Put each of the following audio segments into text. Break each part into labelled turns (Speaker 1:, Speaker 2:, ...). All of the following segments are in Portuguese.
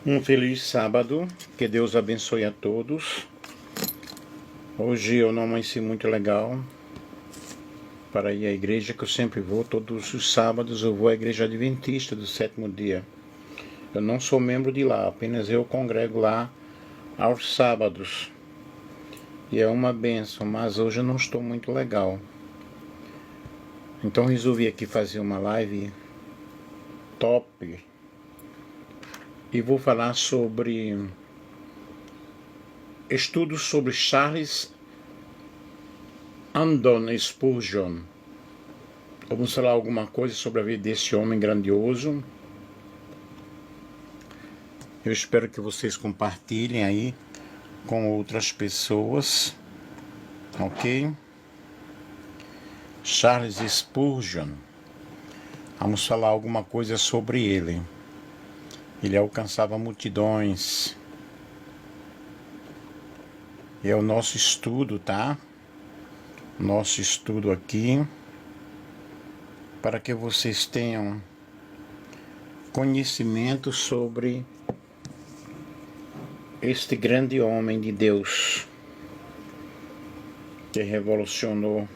Speaker 1: Um feliz sábado, que Deus abençoe a todos. Hoje eu não amanheci muito legal para ir à igreja, que eu sempre vou, todos os sábados eu vou à igreja adventista do sétimo dia. Eu não sou membro de lá, apenas eu congrego lá aos sábados. E é uma bênção, mas hoje eu não estou muito legal. Então resolvi aqui fazer uma live top. E vou falar sobre estudos sobre Charles Haddon Spurgeon. Vamos falar alguma coisa sobre a vida desse homem grandioso. Eu espero que vocês compartilhem aí com outras pessoas, ok? Charles Spurgeon. Vamos falar alguma coisa sobre ele. Ele alcançava multidões. E é o nosso estudo, tá? Nosso estudo aqui, para que vocês tenham conhecimento sobre este grande homem de Deus que revolucionou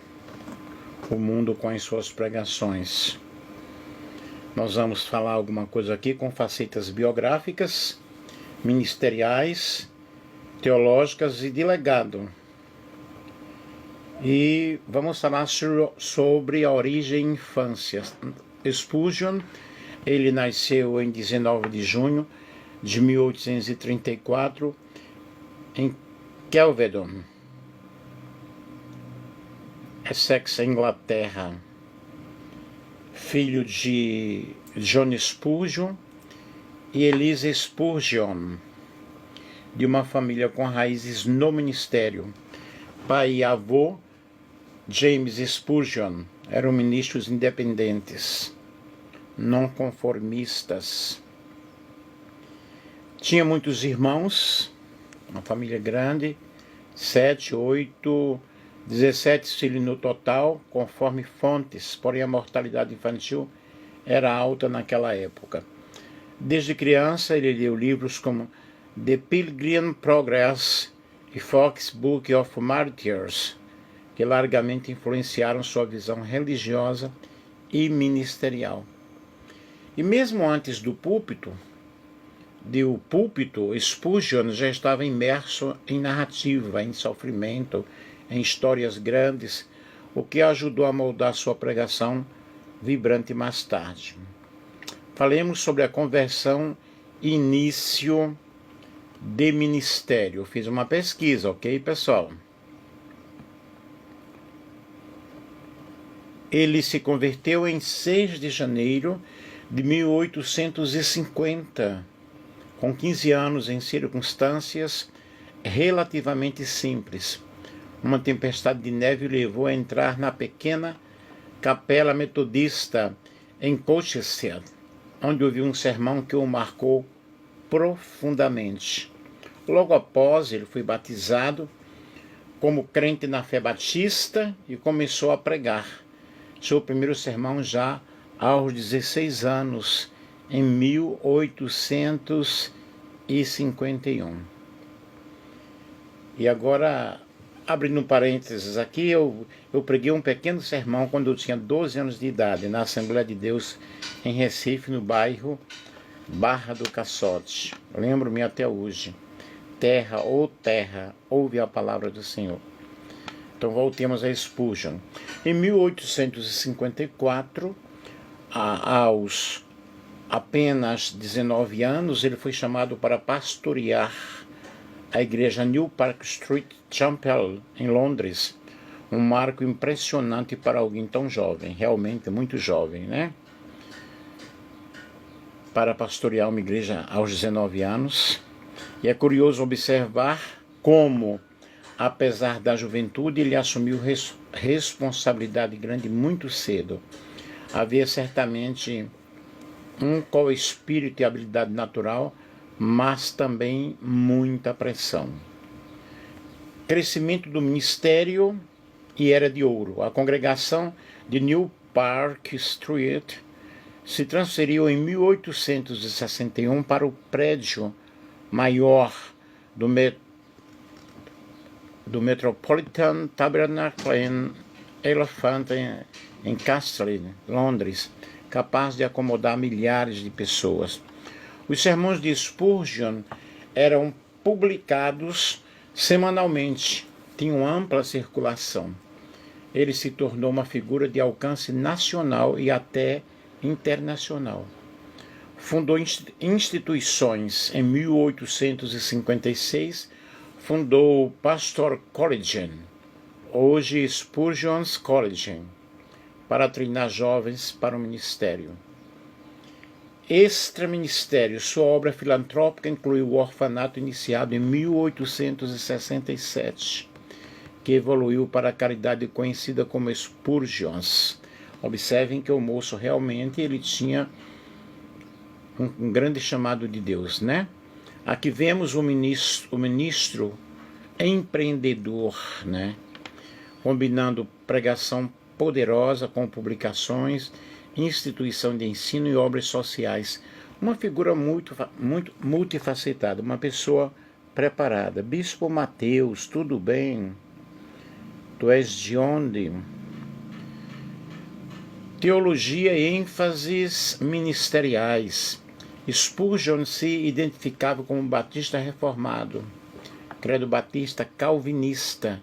Speaker 1: o mundo com as suas pregações. Nós vamos falar alguma coisa aqui com facetas biográficas, ministeriais, teológicas e de legado. E vamos falar sobre a origem e infância. Spurgeon, ele nasceu em 19 de junho de 1834 em Kelvedon, Essex, Inglaterra. Filho de John Spurgeon e Eliza Spurgeon, de uma família com raízes no ministério. Pai e avô, James Spurgeon, eram ministros independentes, não conformistas. Tinha muitos irmãos, uma família grande, 7, 8, 17 filhos no total, conforme fontes, porém a mortalidade infantil era alta naquela época. Desde criança ele leu livros como The Pilgrim Progress e Fox Book of Martyrs, que largamente influenciaram sua visão religiosa e ministerial. E mesmo antes do púlpito, Spurgeon já estava imerso em narrativa, em sofrimento, em histórias grandes, o que ajudou a moldar sua pregação vibrante mais tarde. Falemos sobre a conversão e início de ministério. Eu fiz uma pesquisa, ok, pessoal? Ele se converteu em 6 de janeiro de 1850, com 15 anos, em circunstâncias relativamente simples. Uma tempestade de neve o levou a entrar na pequena capela metodista em Colchester, onde ouviu um sermão que o marcou profundamente. Logo após, ele foi batizado como crente na fé batista e começou a pregar seu primeiro sermão já aos 16 anos, em 1851. E agora, abrindo um parênteses aqui, eu preguei um pequeno sermão quando eu tinha 12 anos de idade, na Assembleia de Deus, em Recife, no bairro Barra do Caçote. Lembro-me até hoje. Terra, ouve a palavra do Senhor. Então voltemos a Spurgeon. Em 1854, aos apenas 19 anos, ele foi chamado para pastorear a igreja New Park Street Chapel, em Londres. Um marco impressionante para alguém tão jovem, realmente muito jovem, né? Para pastorear uma igreja aos 19 anos. E é curioso observar como, apesar da juventude, ele assumiu responsabilidade grande muito cedo. Havia certamente com espírito e habilidade natural, mas também muita pressão. Crescimento do ministério e era de ouro. A congregação de New Park Street se transferiu em 1861 para o prédio maior do Metropolitan Tabernacle em Elephant, em Castle, Londres, capaz de acomodar milhares de pessoas. Os sermões de Spurgeon eram publicados semanalmente, tinham ampla circulação. Ele se tornou uma figura de alcance nacional e até internacional. Fundou instituições. Em 1856, fundou o Pastor College, hoje Spurgeon's College, para treinar jovens para o ministério. Extraministério. Sua obra filantrópica incluiu o orfanato iniciado em 1867, que evoluiu para a caridade conhecida como Spurgeon's. Observem que o moço realmente ele tinha um grande chamado de Deus, né? Aqui vemos o ministro empreendedor, né? Combinando pregação poderosa com publicações, instituição de ensino e obras sociais. Uma figura muito multifacetada, uma pessoa preparada. Bispo Mateus, tudo bem? Tu és de onde? Teologia e ênfases ministeriais. Spurgeon se identificava como batista reformado, credo batista calvinista,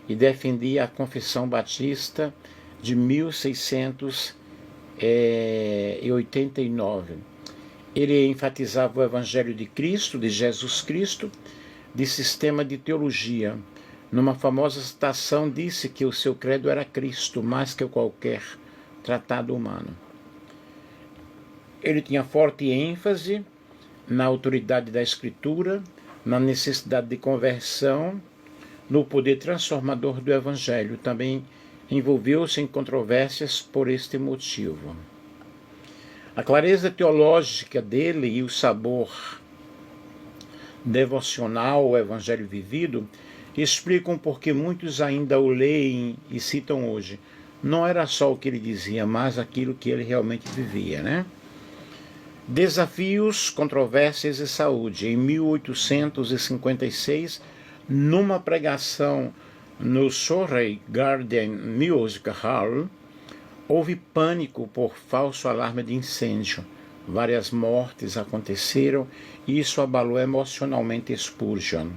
Speaker 1: e defendia a Confissão Batista de 1689. Ele enfatizava o Evangelho de Cristo, de Jesus Cristo, de sistema de teologia. Numa famosa citação, disse que o seu credo era Cristo, mais que qualquer tratado humano. Ele tinha forte ênfase na autoridade da Escritura, na necessidade de conversão, no poder transformador do Evangelho. Também envolveu-se em controvérsias por este motivo. A clareza teológica dele e o sabor devocional ao Evangelho vivido explicam por que muitos ainda o leem e citam hoje. Não era só o que ele dizia, mas aquilo que ele realmente vivia, né? Desafios, controvérsias e saúde. Em 1856, numa pregação no Surrey Garden Music Hall, houve pânico por falso alarme de incêndio. Várias mortes aconteceram e isso abalou emocionalmente Spurgeon.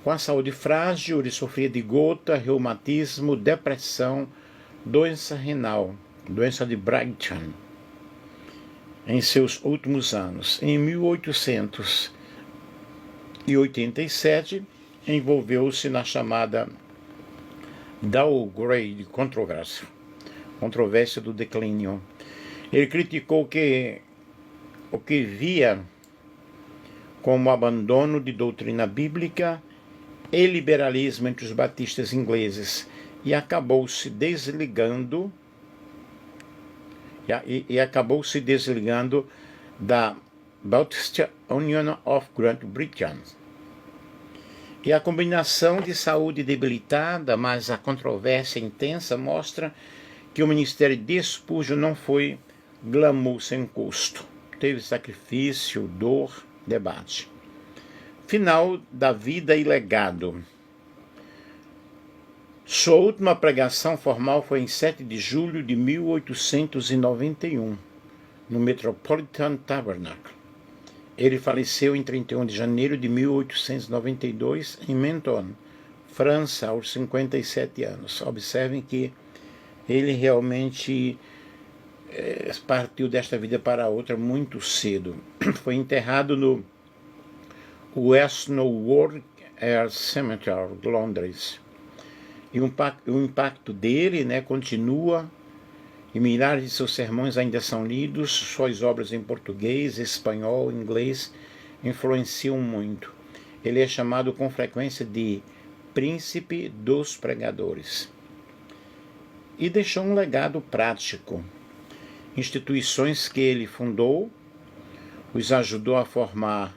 Speaker 1: Com a saúde frágil, ele sofria de gota, reumatismo, depressão, doença renal, doença de Brighton, em seus últimos anos. Em 1887, envolveu-se na chamada downgrade controvérsia do declínio. Ele criticou o que via como abandono de doutrina bíblica e liberalismo entre os batistas ingleses e acabou se desligando da Baptist Union of Great Britain. E a combinação de saúde debilitada, mas a controvérsia intensa, mostra que o ministério de Spurgeon não foi glamour sem custo. Teve sacrifício, dor, debate. Final da vida e legado. Sua última pregação formal foi em 7 de julho de 1891, no Metropolitan Tabernacle. Ele faleceu em 31 de janeiro de 1892 em Menton, França, aos 57 anos. Observem que ele realmente partiu desta vida para outra muito cedo. Foi enterrado no West Norwood Air Cemetery, Londres. E o impacto dele, né, continua, e milhares de seus sermões ainda são lidos. Suas obras em português, espanhol, inglês influenciam muito. Ele é chamado com frequência de príncipe dos pregadores. E deixou um legado prático. Instituições que ele fundou, os ajudou a formar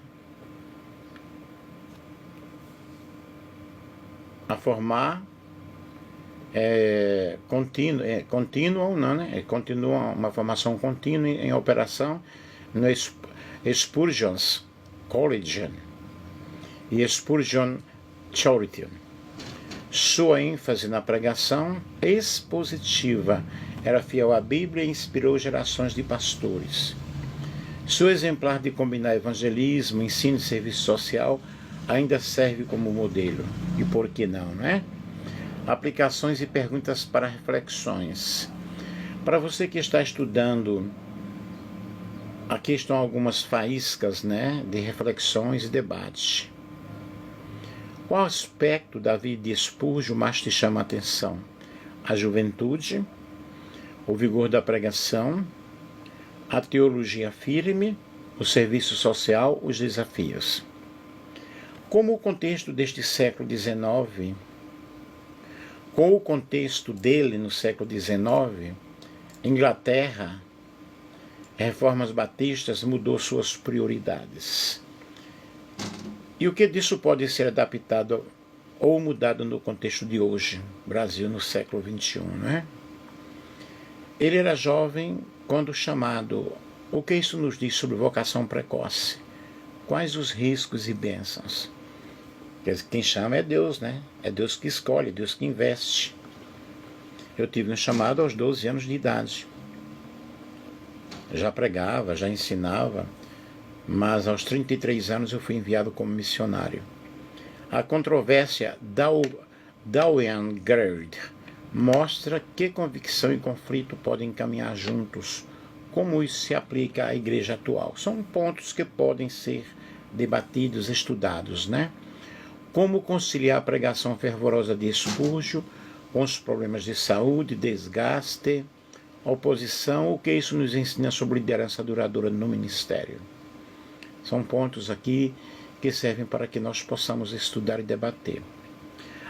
Speaker 1: contínua ou não, né? Continua uma formação contínua em operação no Spurgeon's College e Spurgeon Charity. Sua ênfase na pregação expositiva era fiel à Bíblia e inspirou gerações de pastores. Seu exemplar de combinar evangelismo, ensino e serviço social ainda serve como modelo. E por que não, né? Aplicações e perguntas para reflexões. Para você que está estudando, aqui estão algumas faíscas, né, de reflexões e debate. Qual aspecto da vida de Spurgeon mais te chama a atenção? A juventude, o vigor da pregação, a teologia firme, o serviço social, os desafios. Como o contexto deste século XIX, com o contexto dele no século XIX, Inglaterra, reformas batistas mudou suas prioridades. E o que disso pode ser adaptado ou mudado no contexto de hoje, Brasil no século XXI, né? Ele era jovem quando chamado. O que isso nos diz sobre vocação precoce? Quais os riscos e bênçãos? Quem chama é Deus, né? É Deus que escolhe, é Deus que investe. Eu tive um chamado aos 12 anos de idade. Já pregava, já ensinava, mas aos 33 anos eu fui enviado como missionário. A controvérsia Douwen-Gerd mostra que convicção e conflito podem caminhar juntos, como isso se aplica à igreja atual. São pontos que podem ser debatidos, estudados, né? Como conciliar a pregação fervorosa de Spurgeon com os problemas de saúde, desgaste, oposição, o que isso nos ensina sobre liderança duradoura no ministério. São pontos aqui que servem para que nós possamos estudar e debater.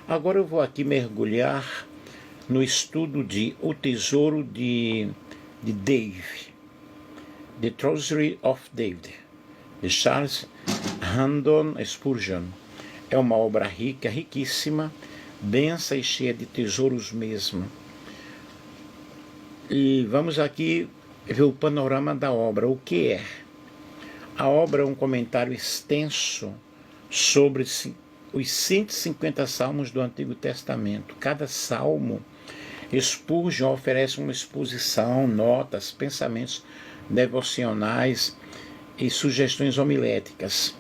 Speaker 1: Agora eu vou aqui mergulhar no estudo de O Tesouro de Dave, The Treasury of David, de Charles Haddon Spurgeon. É uma obra rica, riquíssima, densa e cheia de tesouros mesmo. E vamos aqui ver o panorama da obra. O que é? A obra é um comentário extenso sobre os 150 salmos do Antigo Testamento. Cada salmo, Spurgeon oferece uma exposição, notas, pensamentos devocionais e sugestões homiléticas.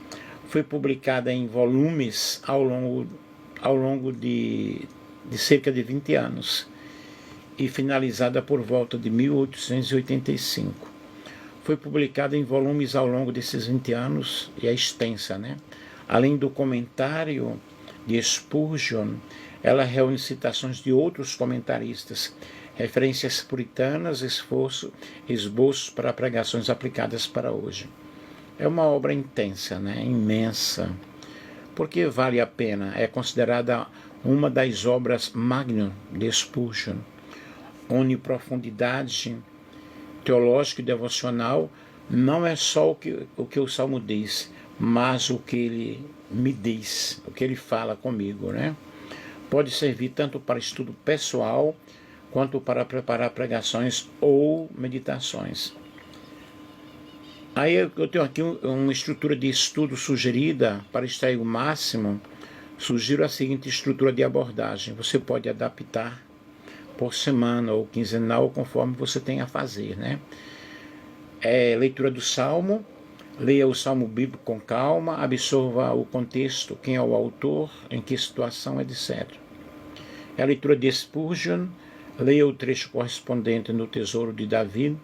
Speaker 1: Foi publicada em volumes ao longo de cerca de 20 anos e finalizada por volta de 1885. Foi publicada em volumes ao longo desses 20 anos e é extensa, né? Além do comentário de Spurgeon, ela reúne citações de outros comentaristas, referências puritanas, esboços para pregações aplicadas para hoje. É uma obra intensa, né? Imensa. Porque vale a pena. É considerada uma das obras magnum de Spurgeon. Une profundidade teológica e devocional. Não é só o que o Salmo diz, mas o que ele me diz, o que ele fala comigo, né? Pode servir tanto para estudo pessoal, quanto para preparar pregações ou meditações. Aí eu tenho aqui uma estrutura de estudo sugerida para extrair o máximo. Sugiro a seguinte estrutura de abordagem. Você pode adaptar por semana ou quinzenal, conforme você tenha a fazer, né? Leitura do Salmo. Leia o Salmo bíblico com calma, absorva o contexto, quem é o autor, em que situação, etc. A leitura de Spurgeon. Leia o trecho correspondente no Tesouro de Davi,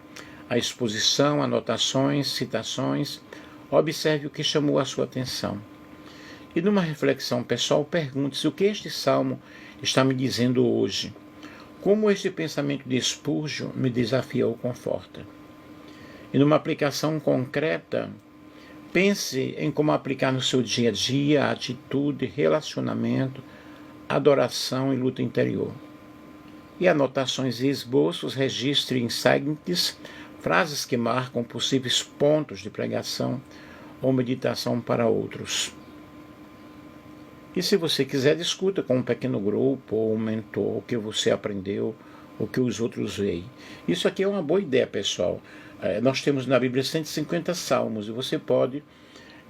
Speaker 1: a exposição, anotações, citações. Observe o que chamou a sua atenção. E numa reflexão pessoal, pergunte-se o que este salmo está me dizendo hoje. Como este pensamento de Spurgeon me desafia ou conforta. E numa aplicação concreta, pense em como aplicar no seu dia a dia, atitude, relacionamento, adoração e luta interior. E anotações e esboços, registre insights, frases que marcam possíveis pontos de pregação ou meditação para outros. E se você quiser, discuta com um pequeno grupo ou um mentor o que você aprendeu, o que os outros veem. Isso aqui é uma boa ideia, pessoal. Nós temos na Bíblia 150 salmos e você pode,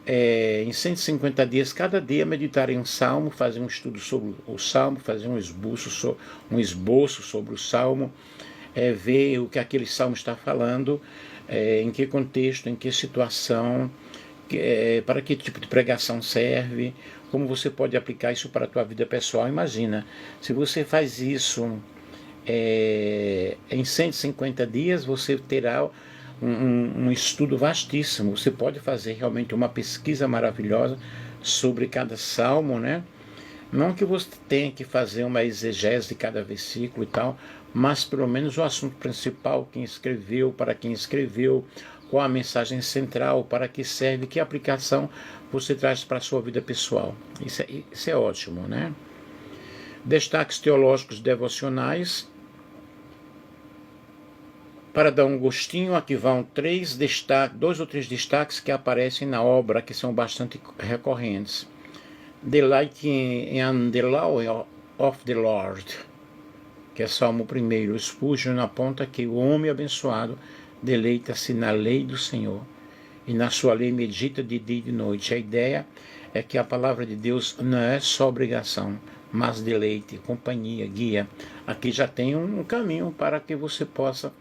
Speaker 1: em 150 dias, cada dia meditar em um salmo, fazer um estudo sobre o salmo, fazer um esboço sobre o salmo, ver o que aquele salmo está falando, em que contexto, em que situação, para que tipo de pregação serve, como você pode aplicar isso para a tua vida pessoal. Imagina, se você faz isso em 150 dias, você terá um estudo vastíssimo. Você pode fazer realmente uma pesquisa maravilhosa sobre cada salmo, né? Não que você tenha que fazer uma exegese de cada versículo e tal, mas pelo menos o assunto principal, quem escreveu, para quem escreveu, qual a mensagem central, para que serve, que aplicação você traz para a sua vida pessoal. Isso é ótimo, né? Destaques teológicos devocionais. Para dar um gostinho, aqui vão dois ou três destaques que aparecem na obra, que são bastante recorrentes. Delighting in the law of the Lord, que é Salmo 1. Spurgeon aponta que o homem abençoado deleita-se na lei do Senhor, e na sua lei medita de dia e de noite. A ideia é que a palavra de Deus não é só obrigação, mas deleite, companhia, guia. Aqui já tem um caminho para que você possa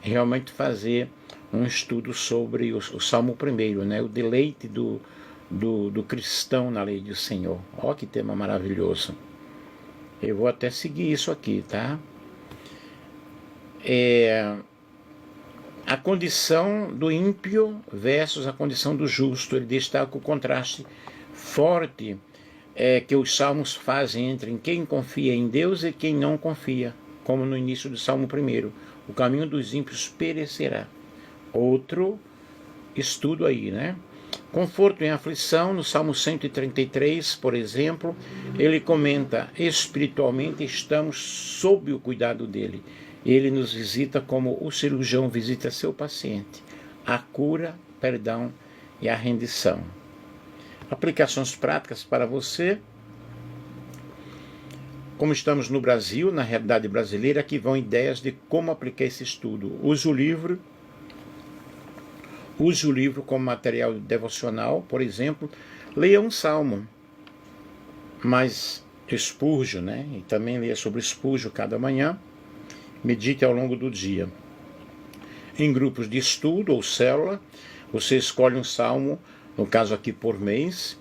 Speaker 1: realmente fazer um estudo sobre o Salmo 1, né? O deleite do cristão na lei do Senhor. Olha que tema maravilhoso. Eu vou até seguir isso aqui, tá? A condição do ímpio versus a condição do justo. Ele destaca o contraste forte que os salmos fazem entre quem confia em Deus e quem não confia, como no início do Salmo 1. O caminho dos ímpios perecerá. Outro estudo aí, né? Conforto em aflição, no Salmo 133, por exemplo, ele comenta: espiritualmente estamos sob o cuidado dele. Ele nos visita como o cirurgião visita seu paciente. A cura, perdão e a rendição. Aplicações práticas para você. Como estamos no Brasil, na realidade brasileira, aqui vão ideias de como aplicar esse estudo. Use o livro como material devocional, por exemplo. Leia um salmo, mas Spurgeon, né? E também leia sobre Spurgeon cada manhã. Medite ao longo do dia. Em grupos de estudo ou célula, você escolhe um salmo, no caso aqui por mês,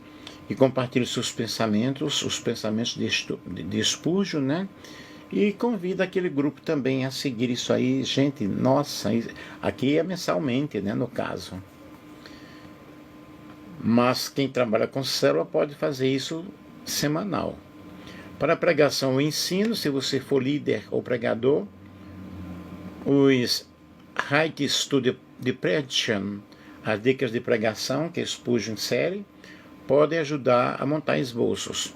Speaker 1: e compartilha seus pensamentos, os pensamentos de Spurgeon, né? E convida aquele grupo também a seguir isso aí. Gente, nossa, aqui é mensalmente, né, no caso. Mas quem trabalha com célula pode fazer isso semanal. Para pregação ou ensino, se você for líder ou pregador, os Hikes to the Preaching, as dicas de pregação que Spurgeon insere, podem ajudar a montar esboços.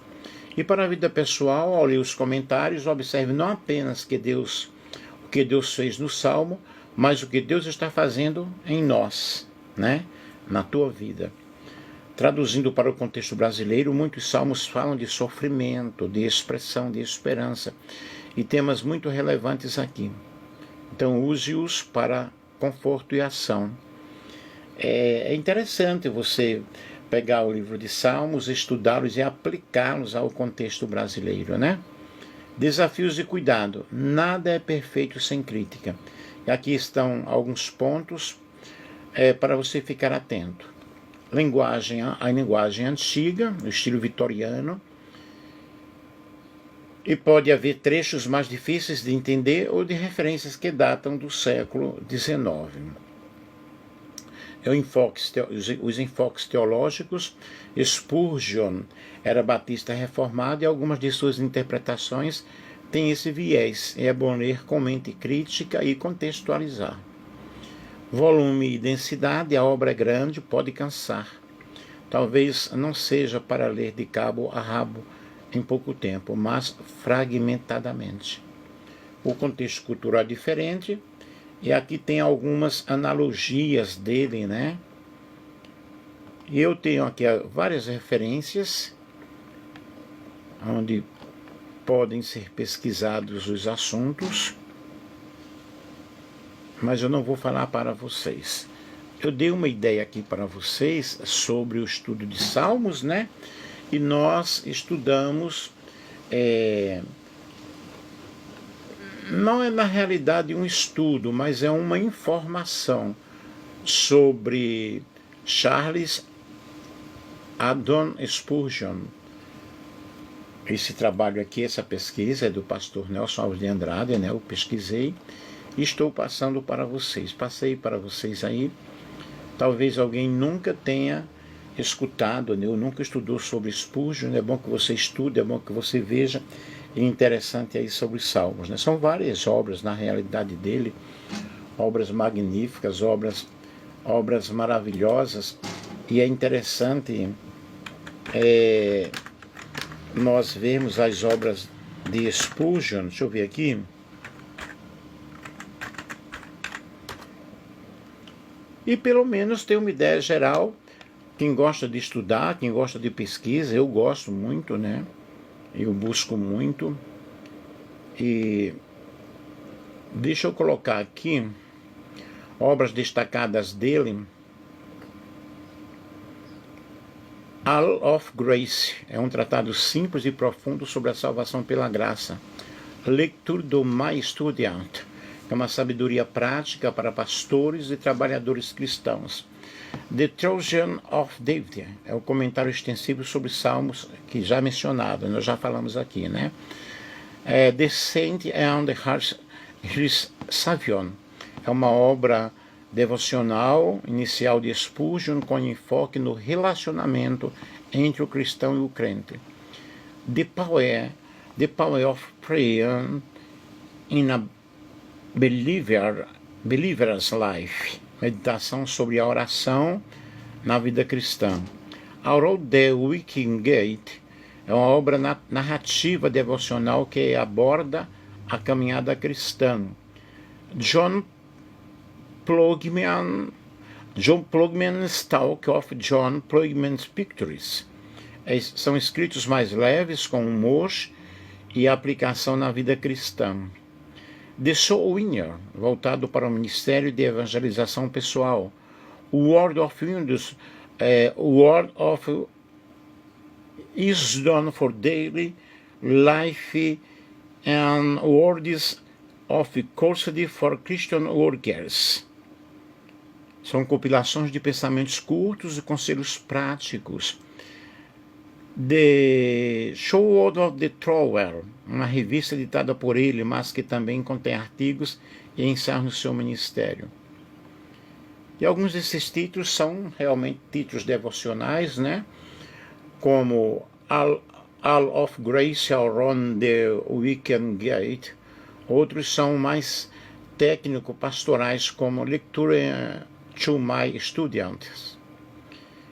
Speaker 1: E para a vida pessoal, ao ler os comentários, observe não apenas o que Deus fez no Salmo, mas o que Deus está fazendo em nós, né? Na tua vida. Traduzindo para o contexto brasileiro, muitos salmos falam de sofrimento, de expressão, de esperança, e temas muito relevantes aqui. Então use-os para conforto e ação. É interessante você pegar o livro de Salmos, estudá-los e aplicá-los ao contexto brasileiro, né? Desafios de cuidado. Nada é perfeito sem crítica. E aqui estão alguns pontos para você ficar atento. A linguagem antiga, no estilo vitoriano, e pode haver trechos mais difíceis de entender ou de referências que datam do século XIX. Os enfoques teológicos. Spurgeon era batista reformado e algumas de suas interpretações têm esse viés. É bom ler com mente crítica e contextualizar. Volume e densidade. A obra é grande, pode cansar. Talvez não seja para ler de cabo a rabo em pouco tempo, mas fragmentadamente. O contexto cultural é diferente. E aqui tem algumas analogias dele, né? E eu tenho aqui várias referências onde podem ser pesquisados os assuntos, mas eu não vou falar para vocês. Eu dei uma ideia aqui para vocês sobre o estudo de Salmos, né? E nós estudamos, não é na realidade um estudo, mas é uma informação sobre Charles Haddon Spurgeon. Esse trabalho aqui, essa pesquisa é do pastor Nelson Alves de Andrade, né? Eu pesquisei e estou passando para vocês. Passei para vocês aí. Talvez alguém nunca tenha escutado, né? Ou nunca estudou sobre Spurgeon. É bom que você estude, é bom que você veja. E interessante aí sobre os Salmos, né? São várias obras na realidade dele, obras magníficas, obras maravilhosas. E é interessante nós vermos as obras de Spurgeon. Deixa eu ver aqui. E pelo menos ter uma ideia geral. Quem gosta de estudar, quem gosta de pesquisa, eu gosto muito, né? Eu busco muito. E deixa eu colocar aqui obras destacadas dele. All of Grace é um tratado simples e profundo sobre a salvação pela graça. Lecture do My Student é uma sabedoria prática para pastores e trabalhadores cristãos. The Trojan of David é um comentário extensivo sobre Salmos, que já mencionado, nós já falamos aqui, né? The Saint and the Heart Savion é uma obra devocional inicial de Spurgeon com enfoque no relacionamento entre o cristão e o crente. The Power of Prayer in a Believer's Life, meditação sobre a oração na vida cristã. Out of the Wicket Gate é uma obra narrativa devocional que aborda a caminhada cristã. John Plugman's Talk of John Plugman's Pictures. São escritos mais leves, com humor e aplicação na vida cristã. The Soul Winner, voltado para o ministério de evangelização pessoal. Word of Windows, Word of Wisdom for Daily Life and Words of Custody for Christian Workers. São compilações de pensamentos curtos e conselhos práticos. The Sword of the Thrower, uma revista editada por ele, mas que também contém artigos e ensaios no seu ministério. E alguns desses títulos são realmente títulos devocionais, né? Como All of Grace Around the Wicket Gate. Outros são mais técnico-pastorais, como Lecture to My Students.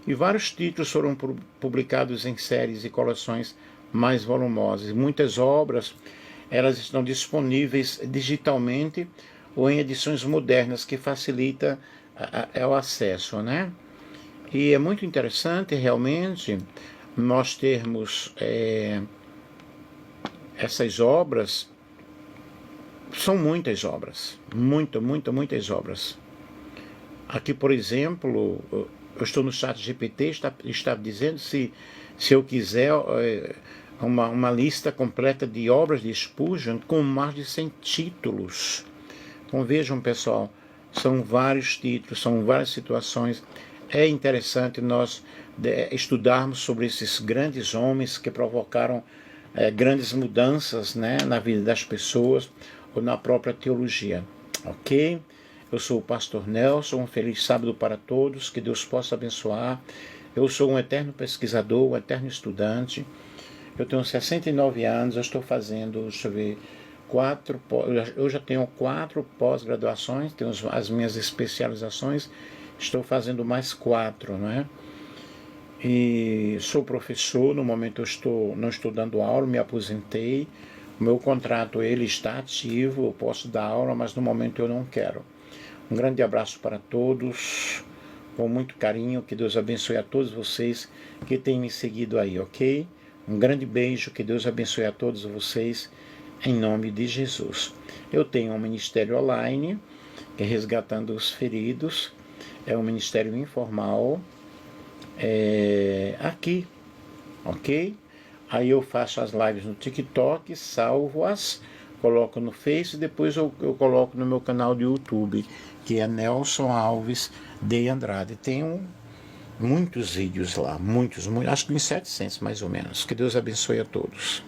Speaker 1: E vários títulos foram publicados em séries e coleções mais volumosas. Muitas obras, elas estão disponíveis digitalmente ou em edições modernas, que facilita o acesso, né? E é muito interessante, realmente, nós termos essas obras. São muitas obras, muitas obras. Aqui, por exemplo, eu estou no chat GPT, está dizendo se eu quiser uma lista completa de obras de Spurgeon com mais de 100 títulos. Então vejam, pessoal, são vários títulos, são várias situações. É interessante nós estudarmos sobre esses grandes homens que provocaram grandes mudanças, né, na vida das pessoas ou na própria teologia. Ok? Eu sou o pastor Nelson, um feliz sábado para todos, que Deus possa abençoar. Eu sou um eterno pesquisador, um eterno estudante. Eu tenho 69 anos, eu estou fazendo, deixa eu ver, eu já tenho 4 pós-graduações, tenho as minhas especializações, estou fazendo mais 4, não é? E sou professor, no momento eu não estou dando aula, me aposentei. O meu contrato ele está ativo, eu posso dar aula, mas no momento eu não quero. Um grande abraço para todos, com muito carinho, que Deus abençoe a todos vocês que têm me seguido aí, ok? Um grande beijo, que Deus abençoe a todos vocês, em nome de Jesus. Eu tenho um ministério online, que é Resgatando os Feridos, é um ministério informal, aqui, ok? Aí eu faço as lives no TikTok, salvo-as, coloco no Face e depois eu coloco no meu canal de YouTube, que é Nelson Alves de Andrade. Tem muitos vídeos lá, muitos, acho que uns 700 mais ou menos. Que Deus abençoe a todos.